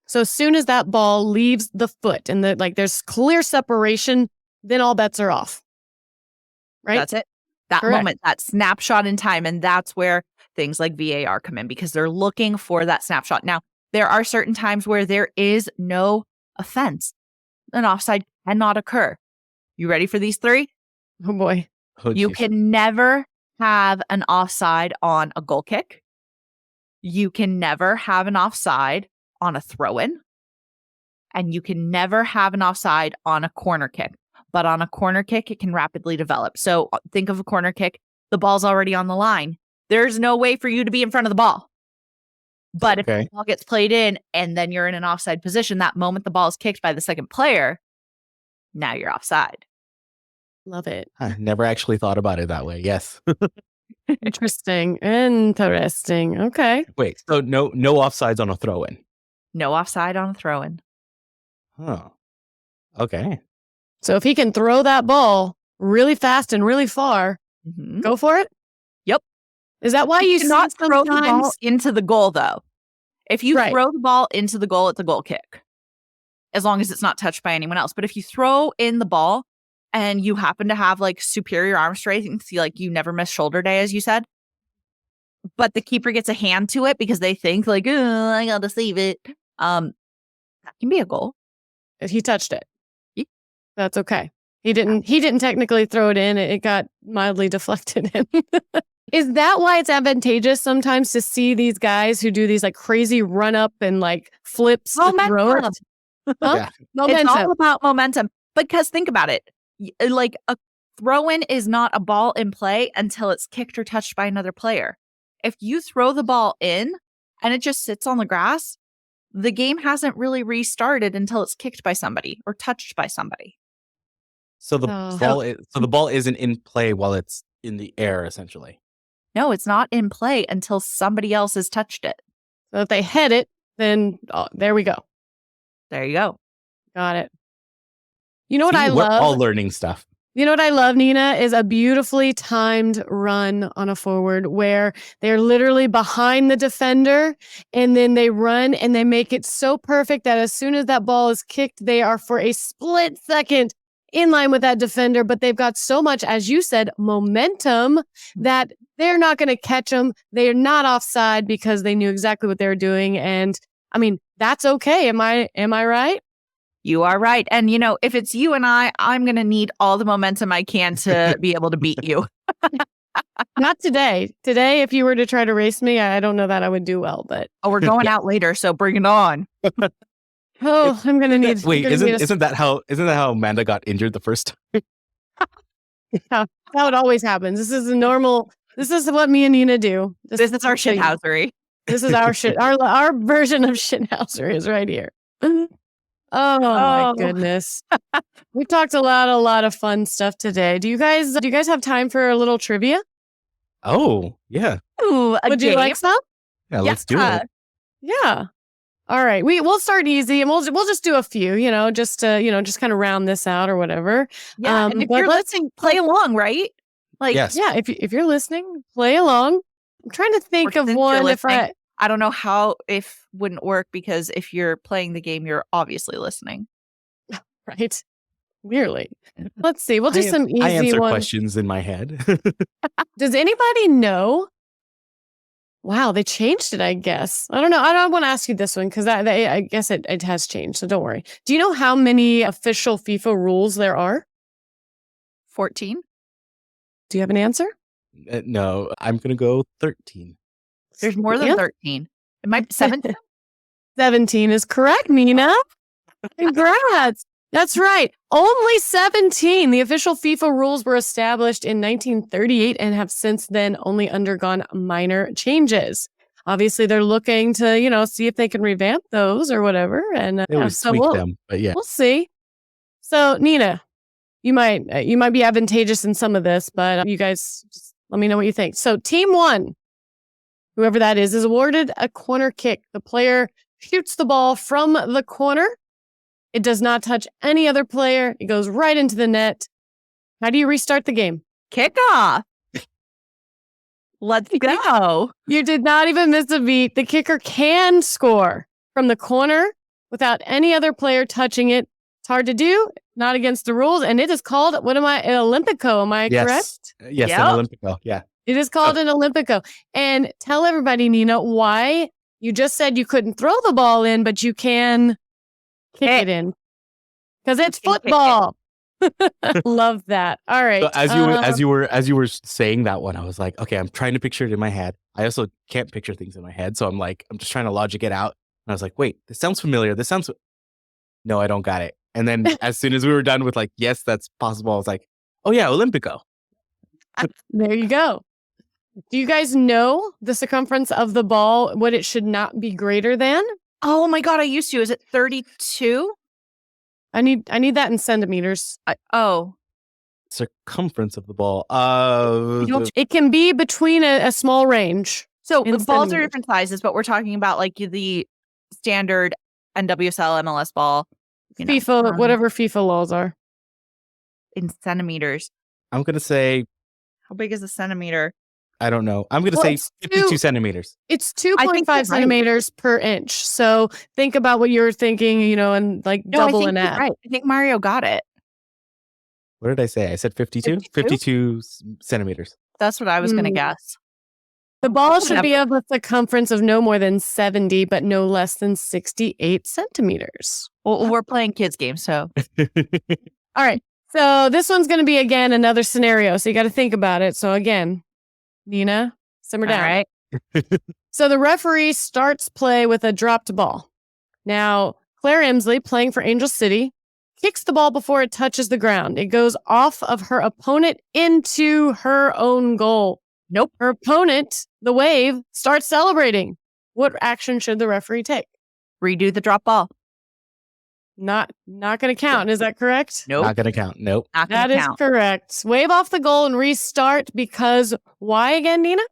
So as soon as that ball leaves the foot and there's clear separation, then all bets are off. Right? That's it. That moment, that snapshot in time. And that's where things like VAR come in because they're looking for that snapshot. Now, there are certain times where there is no offense. An offside cannot occur. You ready for these three? Oh, boy. You can never have an offside on a goal kick. You can never have an offside on a throw-in, and you can never have an offside on a corner kick. But on a corner kick, it can rapidly develop. So think of a corner kick. The ball's already on the line. There's no way for you to be in front of the ball. But if the ball gets played in and then you're in an offside position, that moment the ball is kicked by the second player, now you're offside. Love it. I never actually thought about it that way. Yes. Interesting. Okay. Wait, so no offsides on a throw-in. No offside on a throw-in. Oh. Okay. So if he can throw that ball really fast and really far, Mhm. go for it? Yep. Is that why you see cannot throw the ball sometimes? into the goal, though. If you Right. throw the ball into the goal, it's a goal kick, as long as it's not touched by anyone else. But if you throw in the ball and you happen to have like superior arm strength, like you never miss shoulder day, as you said, but the keeper gets a hand to it because they think like, oh, I gotta save it. That can be a goal. He touched it. Yeah. That's okay. He didn't technically throw it in. It got mildly deflected in. Is that why it's advantageous sometimes to see these guys who do these like crazy run up and like flips to throw it? Momentum. Huh? Yeah. Momentum. It's all about momentum. Because think about it. Like a throw-in is not a ball in play until it's kicked or touched by another player. If you throw the ball in and it just sits on the grass, the game hasn't really restarted until it's kicked by somebody or touched by somebody. So the Oh. ball isn't in play while it's in the air, essentially. No, it's not in play until somebody else has touched it. So if they head it, then there we go. There you go. Got it. You know what See, I we're love? all learning stuff. You know what I love, Nina, is a beautifully timed run on a forward where they're literally behind the defender and then they run and they make it so perfect that as soon as that ball is kicked, they are for a split second in line with that defender. But they've got so much, as you said, momentum that they're not going to catch them. They're not offside because they knew exactly what they were doing. And I mean, that's okay. Am I right? You are right. And, you know, if it's you and I'm going to need all the momentum I can to be able to beat you. Not today. Today, if you were to try to race me, I don't know that I would do well, but. Oh, we're going out later, so bring it on. Oh, I'm going to need. Wait, isn't that how Amanda got injured the first time? How it always happens. This is this is what me and Nina do. This is our shithousery. This is our shit. Our version of shithousery is right here. Oh my goodness. We've talked a lot of fun stuff today. Do you guys have time for a little trivia? Oh, yeah. Ooh, Would you like some? Yeah, let's do it. Yeah. All right. We'll start easy and we'll just do a few, just to, just kind of round this out or whatever. Yeah. And if you're listening, play along, right? Like, yes. Yeah, if you're listening, play along. I'm trying to think of one I don't know how if wouldn't work because if you're playing the game, you're obviously listening. Right. Weirdly. Let's see. We'll do some easy I answer ones. questions in my head. Does anybody know? Wow, they changed it, I guess. I don't know. I don't want to ask you this one because I guess it has changed, so don't worry. Do you know how many official FIFA rules there are? 14. Do you have an answer? No, I'm going to go 13. There's more than 13. It might be 17. 17 is correct, Nina. Congrats. That's right. Only 17. The official FIFA rules were established in 1938 and have since then only undergone minor changes. Obviously, they're looking to, see if they can revamp those or whatever. And They would tweak them, but yeah. We'll see. So, Nina, you might be advantageous in some of this, but you guys just let me know what you think. So, team one, whoever that is awarded a corner kick. The player shoots the ball from the corner. It does not touch any other player. It goes right into the net. How do you restart the game? Kickoff. Let's go. You did not even miss a beat. The kicker can score from the corner without any other player touching it. It's hard to do, not against the rules, and it is called, an Olympico, am I correct? Yes, Yep. an Olympico, yeah. It is called an Olympico. And tell everybody, Nina, why you just said you couldn't throw the ball in, but you can kick it in. Because it's football. Love that. All right. So as you were saying that one, I was like, okay, I'm trying to picture it in my head. I also can't picture things in my head, so I'm just trying to logic it out. And I was like, wait, this sounds familiar. No, I don't got it. And then as soon as we were done with yes, that's possible, I was like, oh yeah, Olympico. There you go. Do you guys know the circumference of the ball, what it should not be greater than? Oh my God, I used to. Is it 32? I need that in centimeters. circumference of the ball. It can be between a small range. So in balls are centimeters. different sizes, but we're talking about like the standard NWSL MLS ball. FIFA, whatever FIFA laws are. In centimeters. I'm going to say, How big is a centimeter? I don't know. I'm going to say 52 centimeters. It's I think 2.5 you're right. centimeters per inch. So think about what you're thinking, and like No, double I think and you're add. right. I think Mario got it. What did I say? I said 52? 52 centimeters. That's what I was going to guess. The ball should be of a circumference of no more than 70, but no less than 68 centimeters. Well, we're playing kids games, so. All right. So this one's going to be, again, another scenario. So you got to think about it. So again, Nina, simmer down. All right. So the referee starts play with a dropped ball. Now, Claire Emsley, playing for Angel City, kicks the ball before it touches the ground. It goes off of her opponent into her own goal. Nope. Her opponent, the Wave, starts celebrating. What action should the referee take? Redo the drop ball. Not going to count. Is that correct? Nope. Not going to count. Nope. Not going That to is count. correct. Wave off the goal and restart because why again, Nina?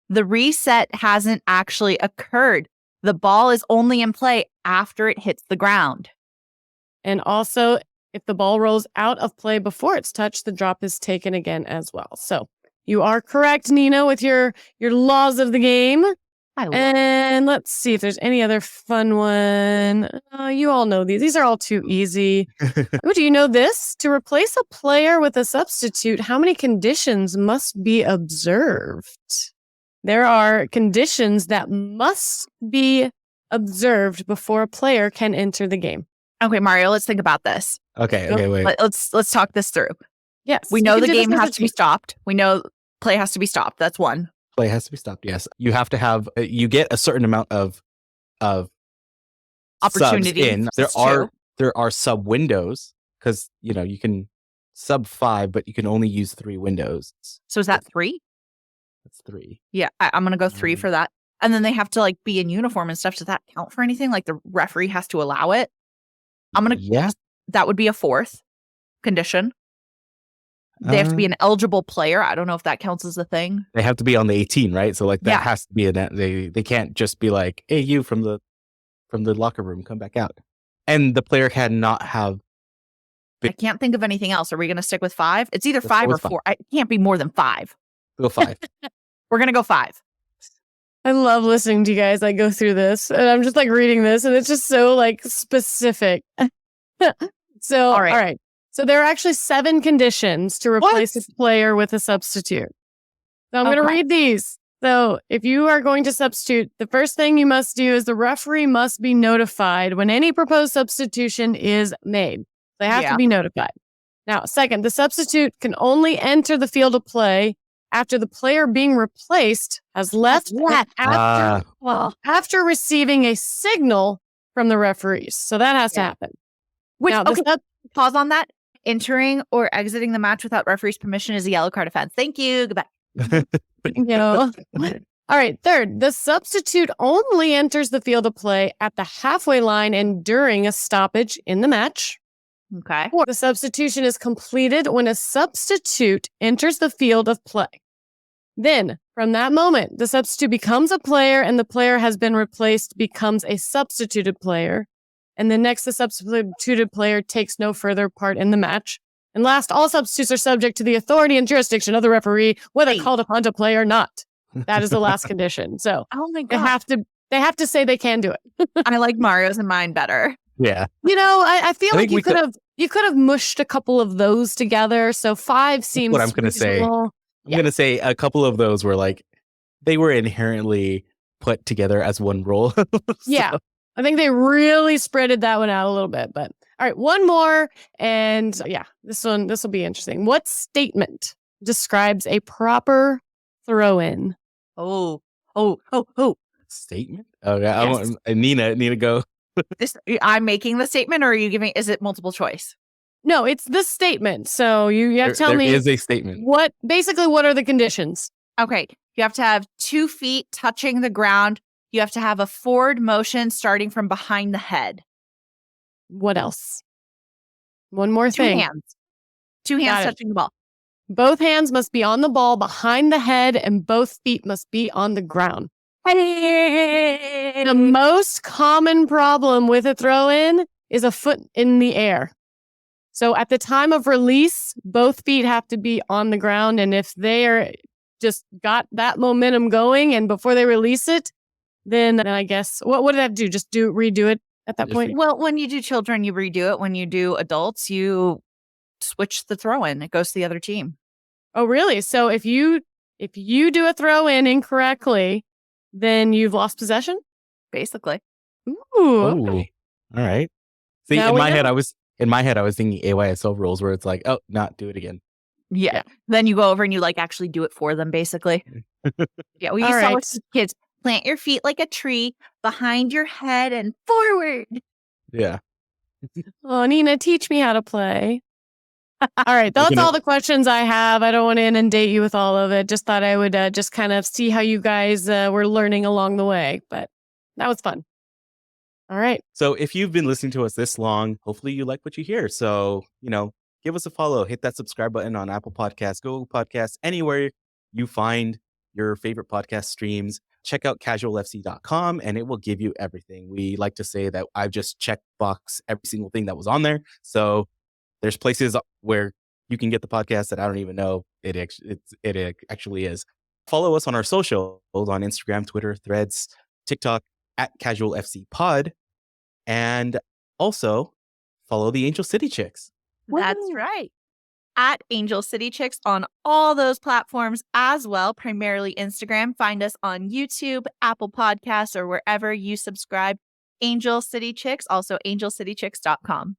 The reset hasn't actually occurred. The ball is only in play after it hits the ground. And also, if the ball rolls out of play before it's touched, the drop is taken again as well. So you are correct, Nina, with your laws of the game. And let's see if there's any other fun one. You all know these. These are all too easy. Oh, do you know this? To replace a player with a substitute, how many conditions must be observed? There are conditions that must be observed before a player can enter the game. Okay, Mario, let's think about this. Okay, wait. Let's talk this through. Yes. We you know can the do this game as has a to be team. stopped. We know play has to be stopped. That's one. Play has to be stopped. Yes. You have to have, you get a certain amount of Opportunity. subs in. That's true. There are sub windows because, you can sub 5, but you can only use 3 windows. So is that 3? That's 3. Yeah, I'm going to go 3 for that. And then they have to be in uniform and stuff. Does that count for anything? Like the referee has to allow it? Yeah. That would be a 4th condition. They have to be an eligible player. I don't know if that counts as a thing. They have to be on the 18, right? So that Yeah. has to be they can't just be like, hey, you from the locker room, come back out. And the player cannot have. I can't think of anything else. Are we going to stick with 5? It's either Let's 5 go or with 4. It can't be more than 5. Go 5. We're going to go 5. I love listening to you guys go through this. And I'm just reading this and it's just so specific. So, All right. all right. So there are actually 7 conditions to replace a player with a substitute. So I'm going to read these. So if you are going to substitute, the first thing you must do is the referee must be notified when any proposed substitution is made. They have to be notified. Now, second, the substitute can only enter the field of play after the player being replaced has left after receiving a signal from the referees. So that has to happen. Which, Now, pause on that. Entering or exiting the match without referee's permission is a yellow card offense. Thank you. Goodbye. All right. Third, the substitute only enters the field of play at the halfway line and during a stoppage in the match. Okay. Fourth, the substitution is completed when a substitute enters the field of play. Then, from that moment, the substitute becomes a player and the player has been replaced, becomes a substituted player. And then next, the substituted player takes no further part in the match. And last, all substitutes are subject to the authority and jurisdiction of the referee, whether called upon to play or not. That is the last condition. So my God. they have to say they can do it. I like Mario's and mine better. Yeah. I feel like think you could have mushed a couple of those together. So 5 seems what I'm going to say. reasonable. I'm going to say a couple of those were they were inherently put together as one role. Yeah. I think they really spreaded that one out a little bit, but all right, one more. And this will be interesting. What statement describes a proper throw-in? Oh. Statement? Okay. Yes. I want Nina go. I'm making the statement, or are you giving? Is it multiple choice? No, it's the statement. So you have to tell me. There is a statement. What are the conditions? Okay. You have to have 2 feet touching the ground. You have to have a forward motion starting from behind the head. What else? One more thing. 2 hands. 2 hands Got it. touching the ball. Both hands must be on the ball behind the head, and both feet must be on the ground. The most common problem with a throw-in is a foot in the air. So at the time of release, both feet have to be on the ground. And if they are just got that momentum going and before they release it, then I guess, what did that do? Just redo it at that point? Well, when you do children, you redo it. When you do adults, you switch the throw-in. It goes to the other team. Oh, really? So if you do a throw-in incorrectly, then you've lost possession? Basically. Ooh. Okay. All right. See, Now in we my head, know. I was thinking AYSO rules where it's like, oh, not do it again. Yeah. Then you go over and you like actually do it for them, basically. Yeah. We used to always teach kids, plant your feet like a tree behind your head and forward. Yeah. Oh, Nina, teach me how to play. All right. That's all the questions I have. I don't want to inundate you with all of it. Just thought I would just kind of see how you guys were learning along the way. But that was fun. All right. So if you've been listening to us this long, hopefully you like what you hear. So, give us a follow, hit that subscribe button on Apple Podcasts, Google Podcasts, anywhere you find your favorite podcast streams. Check out casualfc.com and it will give you everything. We like to say that I've just checked box every single thing that was on there. So there's places where you can get the podcast that I don't even know it actually is. Follow us on our socials on Instagram, Twitter, Threads, TikTok at CasualFCPod. And also follow the Angel City Chicks. That's right. At Angel City Chicks on all those platforms as well, primarily Instagram. Find us on YouTube, Apple Podcasts, or wherever you subscribe. Angel City Chicks, also angelcitychicks.com.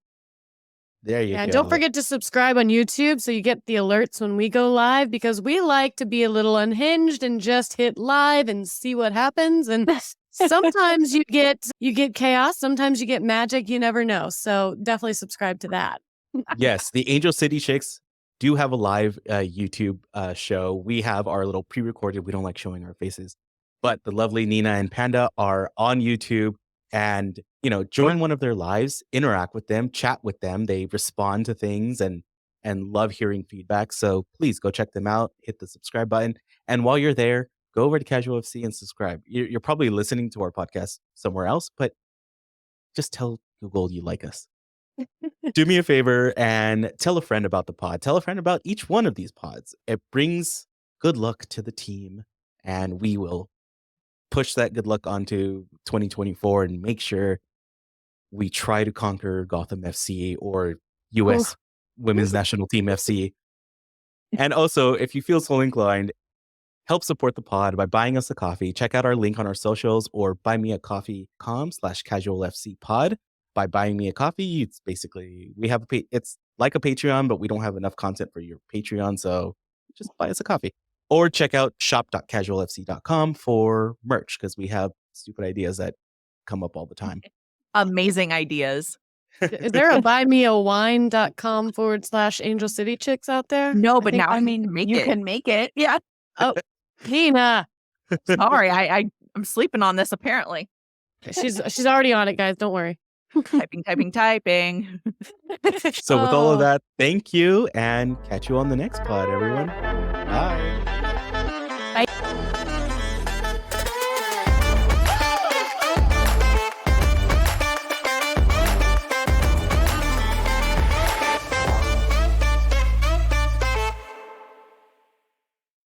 There you go. And don't forget to subscribe on YouTube so you get the alerts when we go live, because we like to be a little unhinged and just hit live and see what happens. And sometimes you get chaos, sometimes you get magic, you never know. So definitely subscribe to that. Yes, the Angel City Chicks do have a live YouTube show. We have our little pre-recorded. We don't like showing our faces, but the lovely Nina and Panda are on YouTube. And, join one of their lives, interact with them, chat with them. They respond to things and love hearing feedback. So please go check them out, hit the subscribe button. And while you're there, go over to Casual FC and subscribe. You're probably listening to our podcast somewhere else, but just tell Google you like us. Do me a favor and tell a friend about the pod. Tell a friend about each one of these pods. It brings good luck to the team, and we will push that good luck onto 2024 and make sure we try to conquer Gotham FC or US Women's National Team FC. And also, if you feel so inclined, help support the pod by buying us a coffee. Check out our link on our socials or buymeacoffee.com/casualfcpod. By buying me a coffee, it's basically, it's like a Patreon, but we don't have enough content for your Patreon. So just buy us a coffee. Or check out shop.casualfc.com for merch, because we have stupid ideas that come up all the time. Amazing ideas. Is there a buymeawine.com/Angel City Chicks out there? No, but now You can make it. Yeah. Oh, Nina. Sorry, I'm sleeping on this apparently. She's already on it, guys. Don't worry. Typing. So with all of that, thank you and catch you on the next pod, everyone. Bye. Bye.